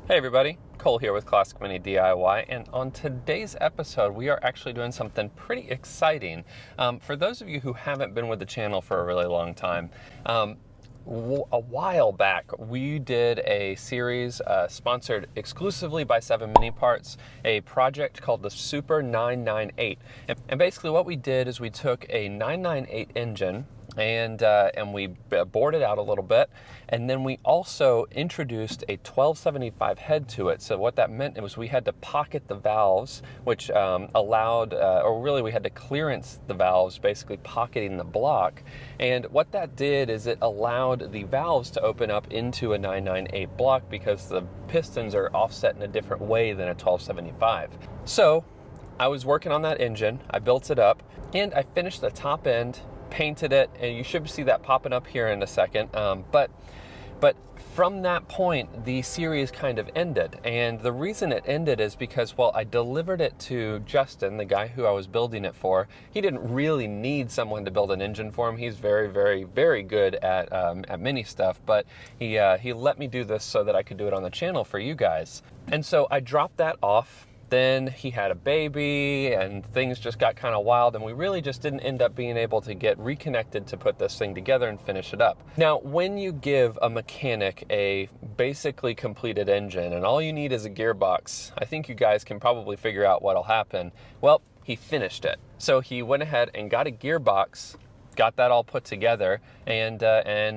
Hey everybody, Cole here with Classic Mini DIY, and on today's episode we are actually doing something pretty exciting. For those of you who haven't been with the channel for a really long time, a while back we did a series sponsored exclusively by 7 Mini Parts, a project called the Super 998. And basically what we did is we took a 998 engine and we bored it out a little bit, and then we also introduced a 1275 head to it. So what that meant was we had to pocket the valves, which allowed, or really we had to clearance the valves, basically pocketing the block. And what that did is it allowed the valves to open up into a 998 block because the pistons are offset in a different way than a 1275. So I was working on that engine, I built it up, and I finished the top end, painted it, and you should see that popping up here in a second. But from that point, the series kind of ended. And the reason it ended is because, well, I delivered it to Justin, the guy who I was building it for. He didn't really need someone to build an engine for him. He's very, very, very good at mini stuff, but he let me do this so that I could do it on the channel for you guys. And so I dropped that off. Then he had a baby and things just got kind of wild, and we really just didn't end up being able to get reconnected to put this thing together and finish it up. Now, when you give a mechanic a basically completed engine and all you need is a gearbox, I think you guys can probably figure out what'll happen. Well, he finished it. So he went ahead and got a gearbox, got that all put together, and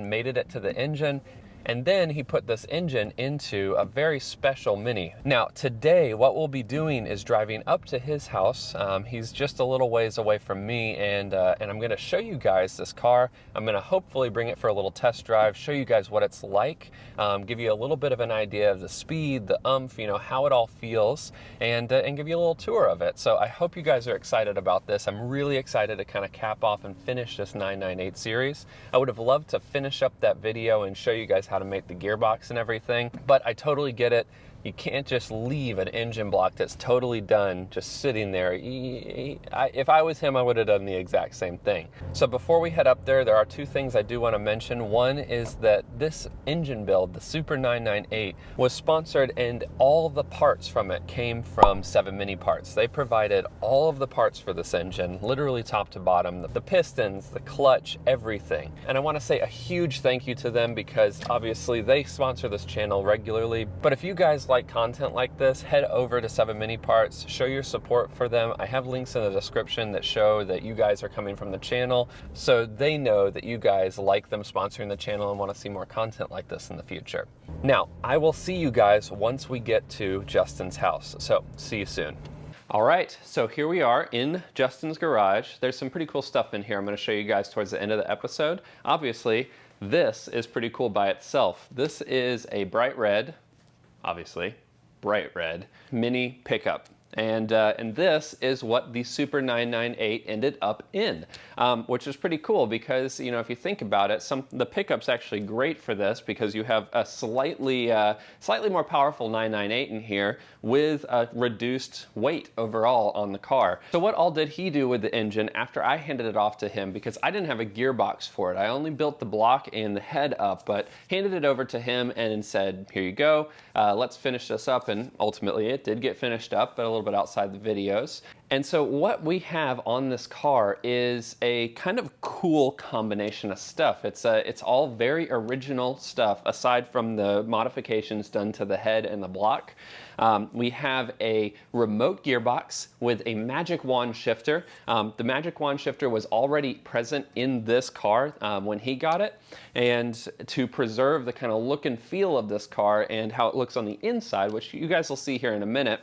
mated it to the engine. And then he put this engine into a very special Mini. Now, today, what we'll be doing is driving up to his house. He's just a little ways away from me, and I'm gonna show you guys this car. I'm gonna hopefully bring it for a little test drive, show you guys what it's like, give you a little bit of an idea of the speed, the oomph, you know, how it all feels, and give you a little tour of it. So I hope you guys are excited about this. I'm really excited to kind of cap off and finish this 998 series. I would have loved to finish up that video and show you guys how to make the gearbox and everything, but I totally get it. You can't just leave an engine block that's totally done just sitting there. If I was him, I would have done the exact same thing. So before we head up there are two things I do want to mention. One is that this engine build, the Super 998, was sponsored, and all the parts from it came from 7 Mini Parts. They provided all of the parts for this engine, literally top to bottom, the pistons, the clutch, everything. And I want to say a huge thank you to them because obviously they sponsor this channel regularly. But if you guys like content like this, head over to 7 Mini Parts, show your support for them. I have links in the description that show that you guys are coming from the channel, so they know that you guys like them sponsoring the channel and want to see more content like this in the future. Now, I will see you guys once we get to Justin's house, so see you soon. All right, so here we are in Justin's garage. There's some pretty cool stuff in here I'm going to show you guys towards the end of the episode. Obviously, this is pretty cool by itself. This is a bright red, obviously, bright red, mini pickup. And this is what the Super 998 ended up in, which is pretty cool because, you know, if you think about it, the pickup's actually great for this because you have a slightly more powerful 998 in here with a reduced weight overall on the car. So what all did he do with the engine after I handed it off to him, because I didn't have a gearbox for it. I only built the block and the head up, but handed it over to him and said, here you go, let's finish this up. And ultimately it did get finished up, but a little bit outside the videos. And so what we have on this car is a kind of cool combination of stuff. It's all very original stuff aside from the modifications done to the head and the block. We have a remote gearbox with a magic wand shifter. The magic wand shifter was already present in this car when he got it. And to preserve the kind of look and feel of this car and how it looks on the inside, which you guys will see here in a minute,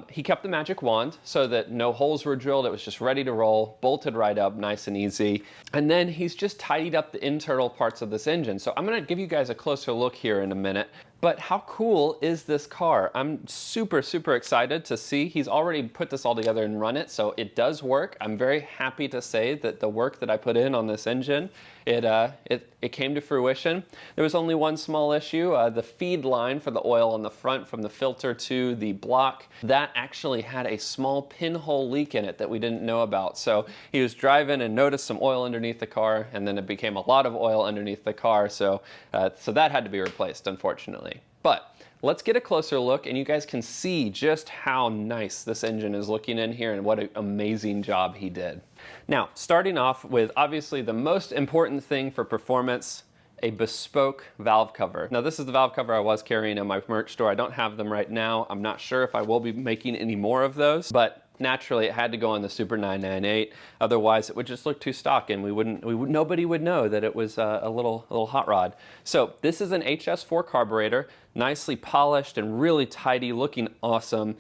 he kept the magic wand so that no holes were drilled. It was just ready to roll, bolted right up, nice and easy. And then he's just tidied up the internal parts of this engine. So I'm going to give you guys a closer look here in a minute. But how cool is this car? I'm super, super excited to see. He's already put this all together and run it, so it does work. I'm very happy to say that the work that I put in on this engine, it came to fruition. There was only one small issue. The feed line for the oil on the front from the filter to the block, that actually had a small pinhole leak in it that we didn't know about. So he was driving and noticed some oil underneath the car, and then it became a lot of oil underneath the car. So that had to be replaced, unfortunately. But let's get a closer look and you guys can see just how nice this engine is looking in here and what an amazing job he did. Now, starting off with obviously the most important thing for performance, a bespoke valve cover. Now this is the valve cover I was carrying in my merch store. I don't have them right now. I'm not sure if I will be making any more of those, but naturally it had to go on the Super 998. Otherwise it would just look too stock and nobody would know that it was a little hot rod. So this is an HS4 carburetor, nicely polished and really tidy, looking awesome,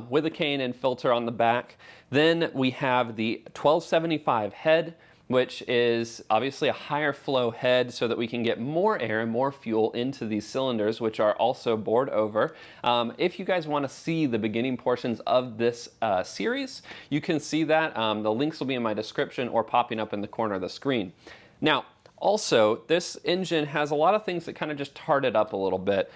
with a K&N filter on the back. Then we have the 1275 head, which is obviously a higher flow head so that we can get more air and more fuel into these cylinders, which are also bored over. If you guys want to see the beginning portions of this series, you can see that. The links will be in my description or popping up in the corner of the screen. Now, also, this engine has a lot of things that kind of just tart it up a little bit.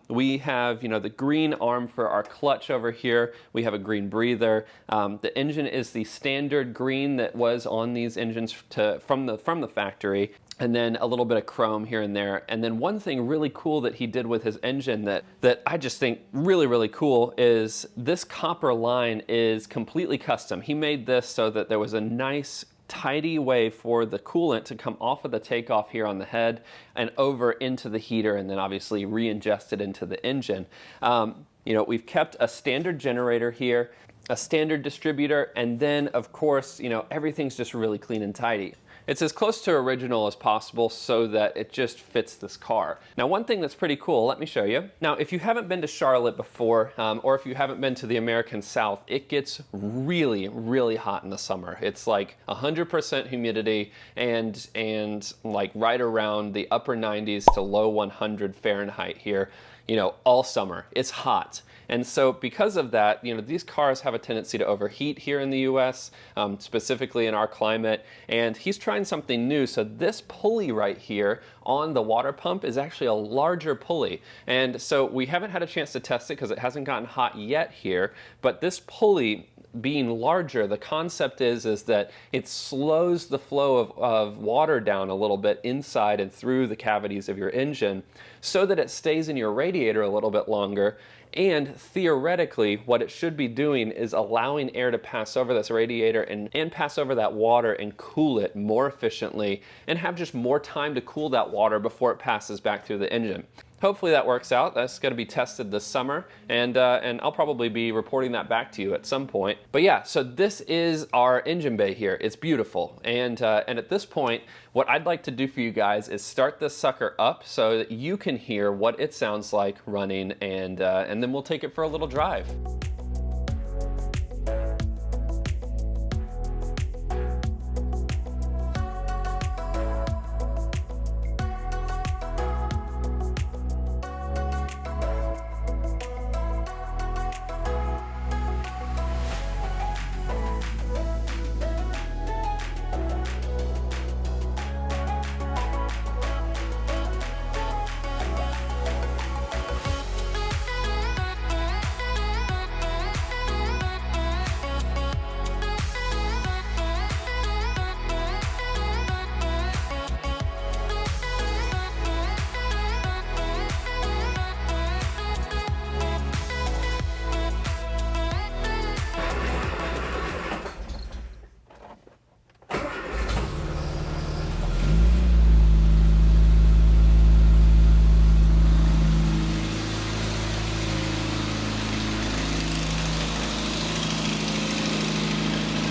We have, the green arm for our clutch over here. We have a green breather. The engine is the standard green that was on these engines from the factory. And then a little bit of chrome here and there. And then one thing really cool that he did with his engine that I just think really, really cool is this copper line is completely custom. He made this so that there was a nice tidy way for the coolant to come off of the takeoff here on the head and over into the heater and then obviously re-ingested into the engine. We've kept a standard generator here, a standard distributor, and then of course, everything's just really clean and tidy. It's as close to original as possible so that it just fits this car. Now, one thing that's pretty cool, let me show you. Now, if you haven't been to Charlotte before, or if you haven't been to the American South, it gets really, really hot in the summer. It's like 100% humidity and like right around the upper 90s to low 100 Fahrenheit here, all summer. It's hot. And so because of that, these cars have a tendency to overheat here in the US, specifically in our climate, and he's trying something new. So this pulley right here on the water pump is actually a larger pulley. And so we haven't had a chance to test it because it hasn't gotten hot yet here, but this pulley being larger, the concept is that it slows the flow of water down a little bit inside and through the cavities of your engine so that it stays in your radiator a little bit longer. And theoretically, what it should be doing is allowing air to pass over this radiator and pass over that water and cool it more efficiently and have just more time to cool that water before it passes back through the engine. Hopefully that works out. That's going to be tested this summer, and I'll probably be reporting that back to you at some point. But yeah, so this is our engine bay here. It's beautiful, and at this point, what I'd like to do for you guys is start this sucker up so that you can hear what it sounds like running, and then we'll take it for a little drive.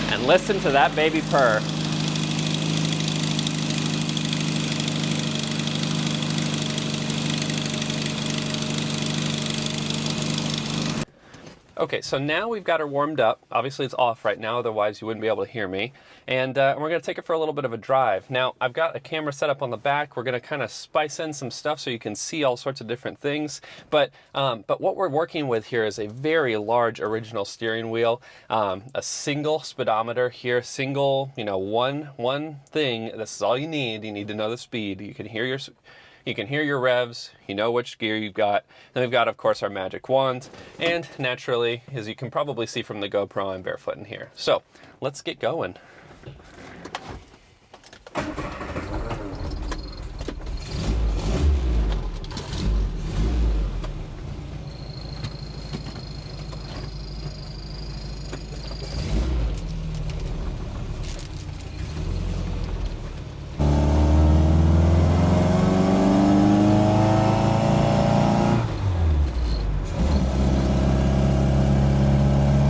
And listen to that baby purr. Okay, so now we've got her warmed up. Obviously it's off right now, otherwise you wouldn't be able to hear me. And we're gonna take it for a little bit of a drive. Now, I've got a camera set up on the back. We're gonna kind of spice in some stuff so you can see all sorts of different things. But what we're working with here is a very large original steering wheel, a single speedometer here, single, one thing. This is all you need. You need to know the speed. You can hear your revs, you know which gear you've got. Then we've got, of course, our magic wand. And naturally, as you can probably see from the GoPro, I'm barefoot in here. So let's get going.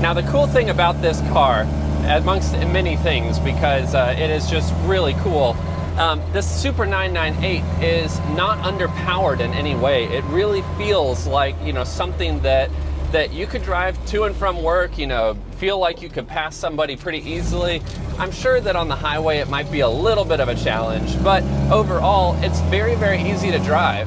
Now the cool thing about this car, amongst many things, because it is just really cool, this Super 998 is not underpowered in any way. It really feels like, you know, something that you could drive to and from work, you know, feel like you could pass somebody pretty easily. I'm sure that on the highway it might be a little bit of a challenge, but overall it's very, very easy to drive.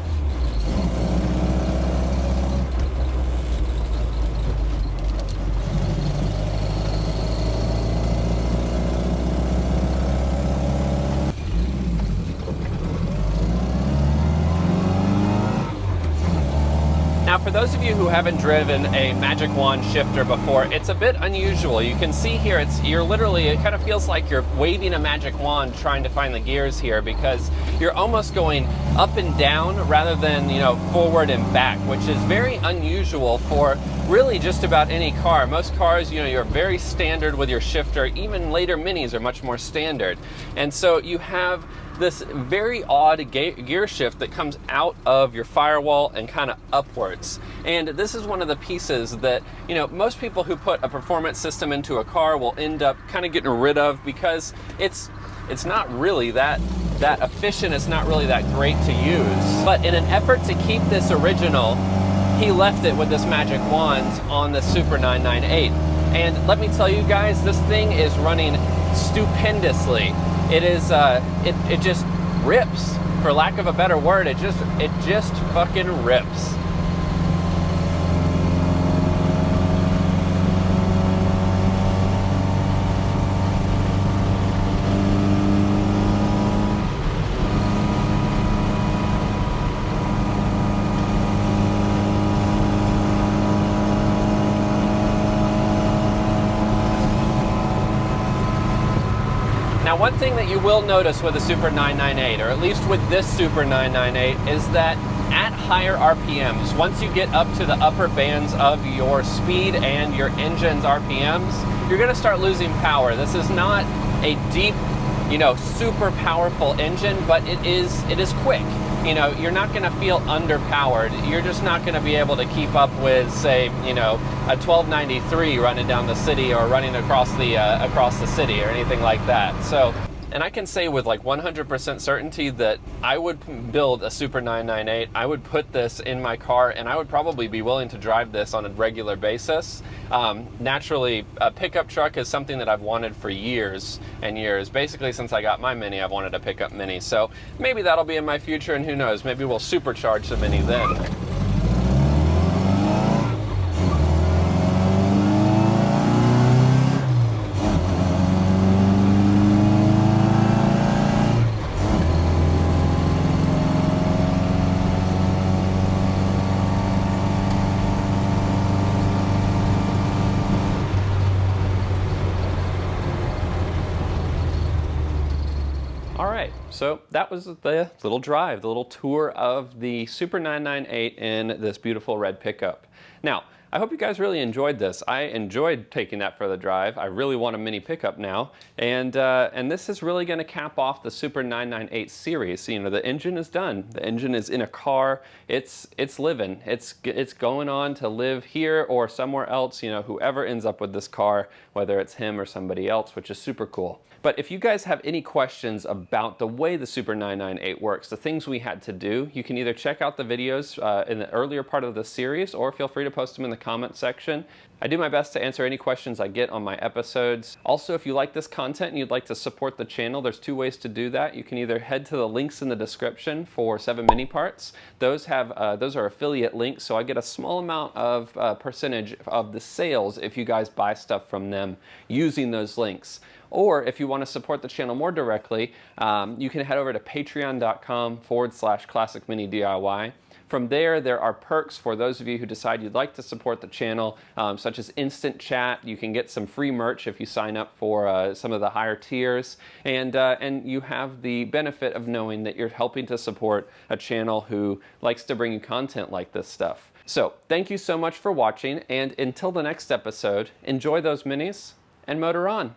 Now, for those of you who haven't driven a Magic Wand shifter before, it's a bit unusual. You can see here, you're literally, it kind of feels like you're waving a magic wand trying to find the gears here, because you're almost going up and down rather than, you know, forward and back, which is very unusual for really just about any car. Most cars, you know, you're very standard with your shifter. Even later Minis are much more standard. And so you have this very odd gear shift that comes out of your firewall and kind of upwards. And this is one of the pieces that, you know, most people who put a performance system into a car will end up kind of getting rid of, because it's not really that efficient, it's not really that great to use. But in an effort to keep this original, he left it with this magic wand on the Super 998. And let me tell you guys, this thing is running stupendously. It is, it just rips, for lack of a better word. It just fucking rips. Now, one thing that you will notice with the Super 998, or at least with this Super 998, is that at higher RPMs, once you get up to the upper bands of your speed and your engine's RPMs, you're gonna start losing power. This is not a deep, you know, super powerful engine, but it is quick. You know, you're not gonna feel underpowered. You're just not gonna be able to keep up with, say, you know, a 1293 running down the city or running across the city or anything like that. So, and I can say with like 100% certainty that I would build a Super 998. I would put this in my car, and I would probably be willing to drive this on a regular basis. Naturally, a pickup truck is something that I've wanted for years and years. Basically, since I got my Mini, I've wanted a pickup Mini. So maybe that'll be in my future, and who knows, maybe we'll supercharge the Mini then. All right, so that was the little drive, the little tour of the Super 998 in this beautiful red pickup. Now, I hope you guys really enjoyed this. I enjoyed taking that for the drive. I really want a mini pickup now, and this is really going to cap off the Super 998 series. So, you know, the engine is done. The engine is in a car. It's living. It's going on to live here or somewhere else. You know, whoever ends up with this car, whether it's him or somebody else, which is super cool. But if you guys have any questions about the way the Super 998 works, the things we had to do, you can either check out the videos in the earlier part of the series, or feel free to post them in the comment section. I do my best to answer any questions I get on my episodes. Also, if you like this content and you'd like to support the channel, there's two ways to do that. You can either head to the links in the description for 7 Mini Parts. Those are affiliate links, so I get a small amount of percentage of the sales if you guys buy stuff from them using those links. Or if you want to support the channel more directly, you can head over to patreon.com/classicminidiy. From there, there are perks for those of you who decide you'd like to support the channel, such as instant chat. You can get some free merch if you sign up for some of the higher tiers, and you have the benefit of knowing that you're helping to support a channel who likes to bring you content like this stuff. So thank you so much for watching, and until the next episode, enjoy those minis and motor on.